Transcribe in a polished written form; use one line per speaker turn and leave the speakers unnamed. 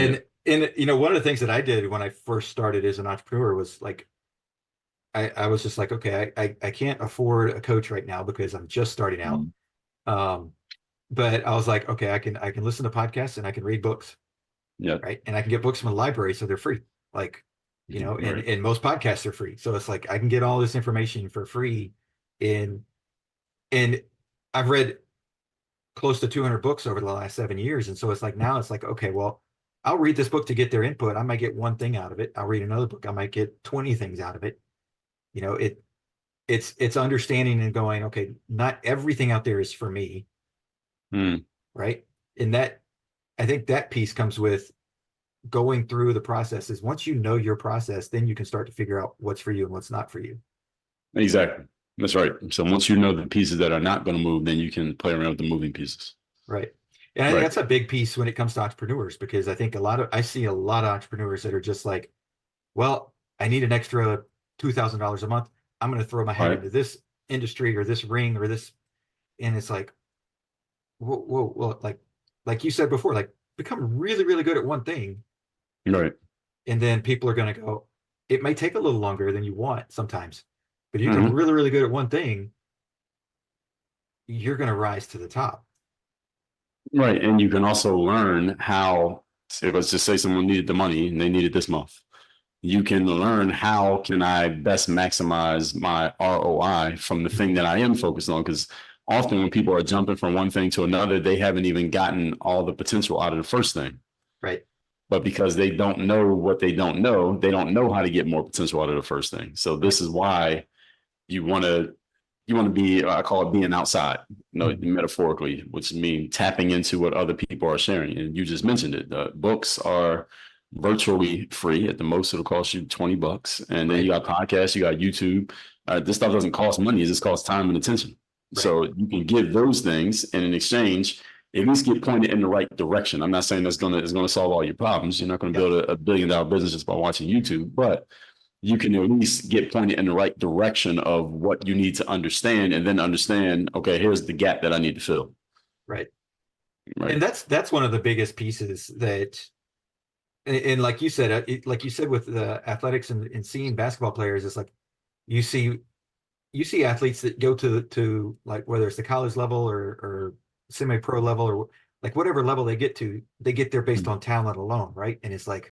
Yeah.
And one of the things that I did when I first started as an entrepreneur was like I was just like, okay, I can't afford a coach right now because I'm just starting out.
Mm.
Um, but I was like, okay, I can listen to podcasts and I can read books,
Yeah.
right? And I can get books from the library, so they're free. Like, and
Right.
most podcasts are free. So it's like I can get all this information for free in and I've read close to 200 books over the last 7 years. And so it's like now it's like, okay, well, I'll read this book to get their input. I might get one thing out of it. I'll read another book. I might get 20 things out of it. You know, it's understanding and going, okay, not everything out there is for me,
Mm.
right? And that I think that piece comes with going through the processes. Once you know your process, then you can start to figure out what's for you and what's not for you.
Exactly. That's right. So once you know the pieces that are not going to move, then you can play around with the moving pieces.
Right. And I think
Right.
that's a big piece when it comes to entrepreneurs, because I see a lot of entrepreneurs that are just like, well, I need an extra $2,000 a month. I'm going to throw my hat
Right.
into this industry or this ring or this. And it's like, whoa, whoa, whoa, like you said before, like become really, really good at one thing.
Right.
And then people are going to go, it may take a little longer than you want sometimes, but you become
Hmm.
really, really good at one thing, you're going to rise to the top.
Right. And you can also learn how, say, let's just say someone needed the money and they needed this month. You can learn how can I best maximize my ROI from the thing that I am focused on. Because often when people are jumping from one thing to another, they haven't even gotten all the potential out of the first thing.
Right.
But because they don't know what they don't know how to get more potential out of the first thing. So
Right.
this is why you want to be, I call it being outside,
Mhm.
metaphorically, which means tapping into what other people are sharing. And you just mentioned it. Books are virtually free. At the most, it'll cost you $20. And then you
Right.
got podcasts, you got YouTube. This stuff doesn't cost money, it just costs time and attention.
Right.
So you can give those things, and in exchange, at least get pointed in the right direction. I'm not saying that's gonna solve all your problems. You're not gonna
Yep.
build a $1 billion business just by watching YouTube, but you can at least get pointed in the right direction of what you need to understand, and then understand, okay, here's the gap that I need to fill.
Right. And
Right.
that's one of the biggest pieces that, and like you said, like you said with the athletics and seeing basketball players, it's like you see you see athletes that go to like whether it's the college level or semi-pro level or like whatever level they get to, they get there based on talent alone, right? And it's like